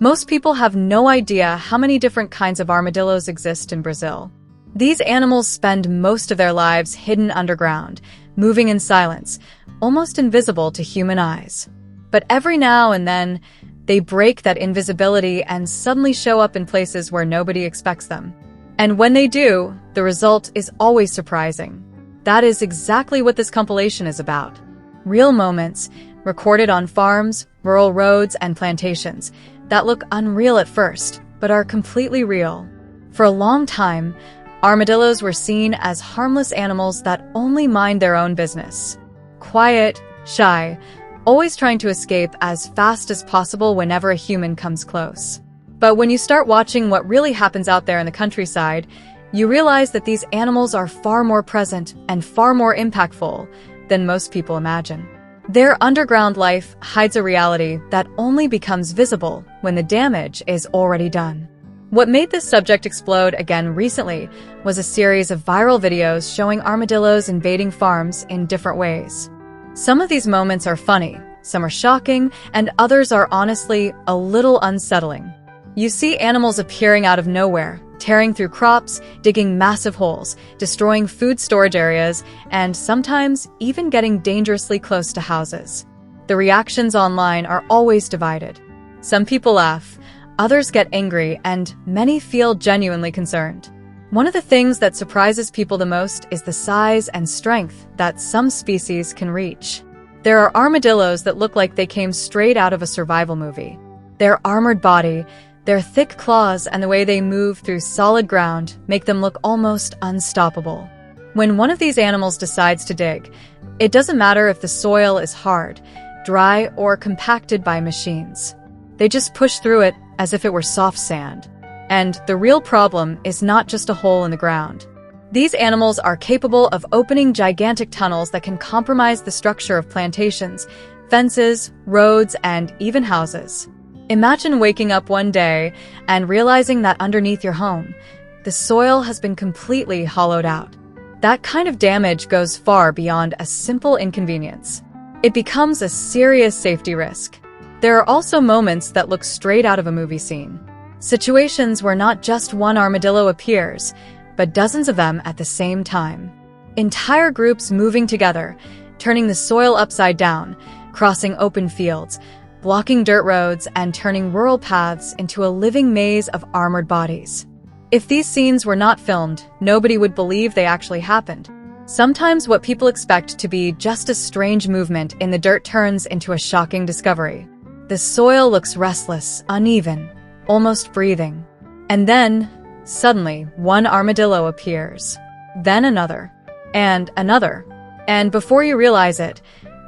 Most people have no idea how many different kinds of armadillos exist in Brazil. These animals spend most of their lives hidden underground, moving in silence, almost invisible to human eyes. But every now and then, they break that invisibility and suddenly show up in places where nobody expects them. And when they do, the result is always surprising. That is exactly what this compilation is about. Real moments, recorded on farms, rural roads, and plantations, that look unreal at first, but are completely real. For a long time, armadillos were seen as harmless animals that only mind their own business. Quiet, shy, always trying to escape as fast as possible whenever a human comes close. But when you start watching what really happens out there in the countryside, you realize that these animals are far more present and far more impactful than most people imagine. Their underground life hides a reality that only becomes visible when the damage is already done. What made this subject explode again recently was a series of viral videos showing armadillos invading farms in different ways. Some of these moments are funny, some are shocking, and others are honestly a little unsettling. You see animals appearing out of nowhere, tearing through crops, digging massive holes, destroying food storage areas, and sometimes even getting dangerously close to houses. The reactions online are always divided. Some people laugh, others get angry, and many feel genuinely concerned. One of the things that surprises people the most is the size and strength that some species can reach. There are armadillos that look like they came straight out of a survival movie. Their armored body, their thick claws, and the way they move through solid ground make them look almost unstoppable. When one of these animals decides to dig, it doesn't matter if the soil is hard, dry, or compacted by machines. They just push through it as if it were soft sand. And the real problem is not just a hole in the ground. These animals are capable of opening gigantic tunnels that can compromise the structure of plantations, fences, roads, and even houses. Imagine waking up one day and realizing that underneath your home, the soil has been completely hollowed out. That kind of damage goes far beyond a simple inconvenience. It becomes a serious safety risk. There are also moments that look straight out of a movie scene. Situations where not just one armadillo appears, but dozens of them at the same time. Entire groups moving together, turning the soil upside down, crossing open fields, blocking dirt roads, and turning rural paths into a living maze of armored bodies. If these scenes were not filmed, nobody would believe they actually happened. Sometimes what people expect to be just a strange movement in the dirt turns into a shocking discovery. The soil looks restless, uneven, almost breathing. And then, suddenly, one armadillo appears. Then another. And another. And before you realize it,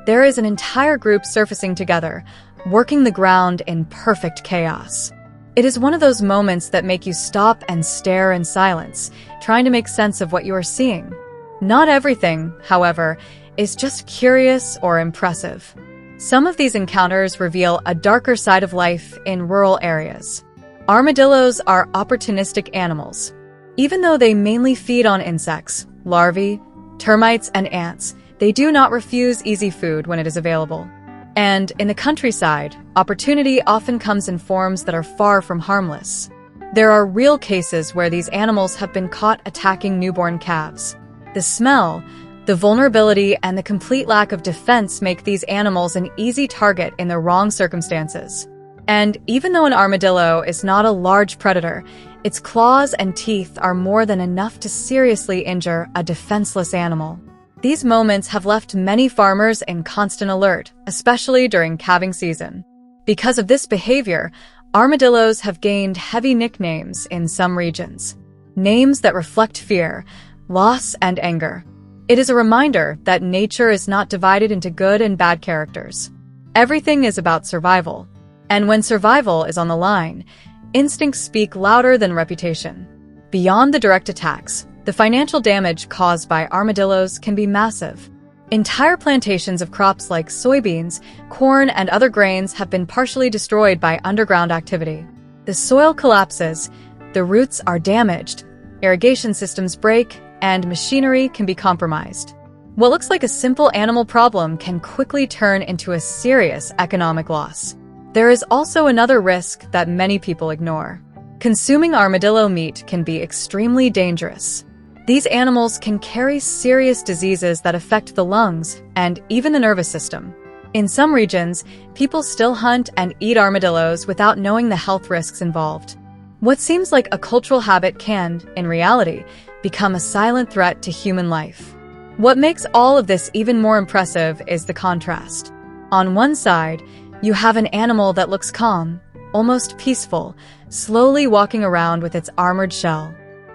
there is an entire group surfacing together, working the ground in perfect chaos. It is one of those moments that make you stop and stare in silence, trying to make sense of what you are seeing. Not everything, however, is just curious or impressive. Some of these encounters reveal a darker side of life in rural areas. Armadillos are opportunistic animals. Even though they mainly feed on insects, larvae, termites, and ants, they do not refuse easy food when it is available. And in the countryside, opportunity often comes in forms that are far from harmless. There are real cases where these animals have been caught attacking newborn calves. The smell, the vulnerability, and the complete lack of defense make these animals an easy target in the wrong circumstances. And even though an armadillo is not a large predator, its claws and teeth are more than enough to seriously injure a defenseless animal. These moments have left many farmers in constant alert, especially during calving season. Because of this behavior, armadillos have gained heavy nicknames in some regions. Names that reflect fear, loss, and anger. It is a reminder that nature is not divided into good and bad characters. Everything is about survival. And when survival is on the line, instincts speak louder than reputation. Beyond the direct attacks, the financial damage caused by armadillos can be massive. Entire plantations of crops like soybeans, corn, and other grains have been partially destroyed by underground activity. The soil collapses, the roots are damaged, irrigation systems break, and machinery can be compromised. What looks like a simple animal problem can quickly turn into a serious economic loss. There is also another risk that many people ignore. Consuming armadillo meat can be extremely dangerous. These animals can carry serious diseases that affect the lungs and even the nervous system. In some regions, people still hunt and eat armadillos without knowing the health risks involved. What seems like a cultural habit can, in reality, become a silent threat to human life. What makes all of this even more impressive is the contrast. On one side, you have an animal that looks calm, almost peaceful, slowly walking around with its armored shell.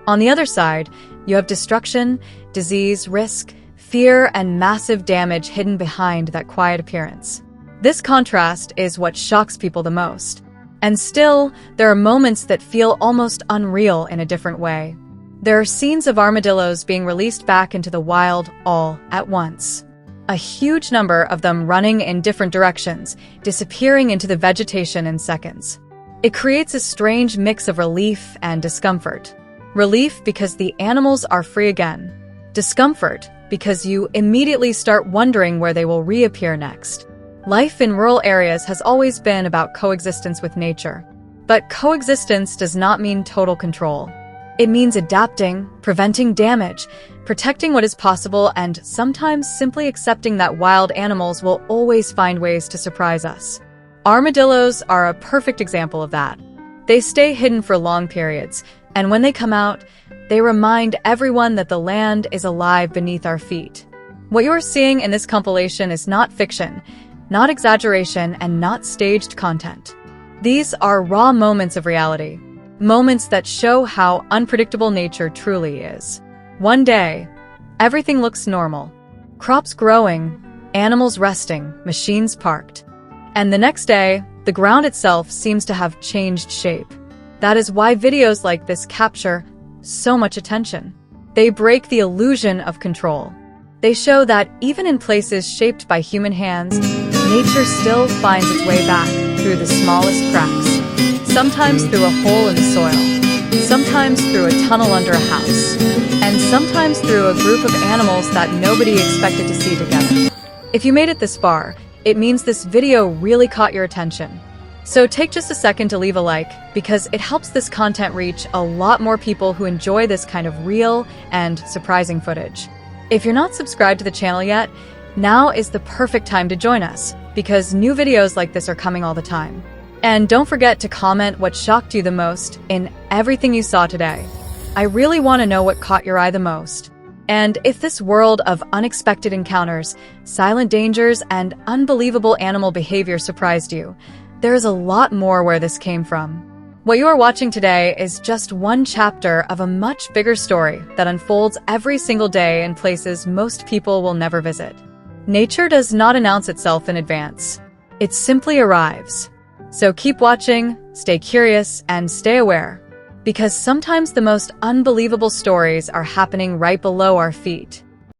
On the other side, you have destruction, disease, risk, fear, and massive damage hidden behind that quiet appearance. This contrast is what shocks people the most. And still, there are moments that feel almost unreal in a different way. There are scenes of armadillos being released back into the wild all at once. A huge number of them running in different directions, disappearing into the vegetation in seconds. It creates a strange mix of relief and discomfort. Relief because the animals are free again. Discomfort because you immediately start wondering where they will reappear next. Life in rural areas has always been about coexistence with nature. But coexistence does not mean total control. It means adapting, preventing damage, protecting what is possible, and sometimes simply accepting that wild animals will always find ways to surprise us. Armadillos are a perfect example of that. They stay hidden for long periods, and when they come out, they remind everyone that the land is alive beneath our feet. What you're seeing in this compilation is not fiction, not exaggeration, and not staged content. These are raw moments of reality, moments that show how unpredictable nature truly is. One day, everything looks normal. Crops growing, animals resting, machines parked. And the next day, the ground itself seems to have changed shape. That is why videos like this capture so much attention. They break the illusion of control. They show that even in places shaped by human hands, nature still finds its way back through the smallest cracks. Sometimes through a hole in the soil, sometimes through a tunnel under a house, and sometimes through a group of animals that nobody expected to see together. If you made it this far, it means this video really caught your attention. So take just a second to leave a like, because it helps this content reach a lot more people who enjoy this kind of real and surprising footage. If you're not subscribed to the channel yet, now is the perfect time to join us, because new videos like this are coming all the time. And don't forget to comment what shocked you the most in everything you saw today. I really want to know what caught your eye the most. And if this world of unexpected encounters, silent dangers, and unbelievable animal behavior surprised you, there is a lot more where this came from. What you are watching today is just one chapter of a much bigger story that unfolds every single day in places most people will never visit. Nature does not announce itself in advance. It simply arrives. So keep watching, stay curious, and stay aware, because sometimes the most unbelievable stories are happening right below our feet.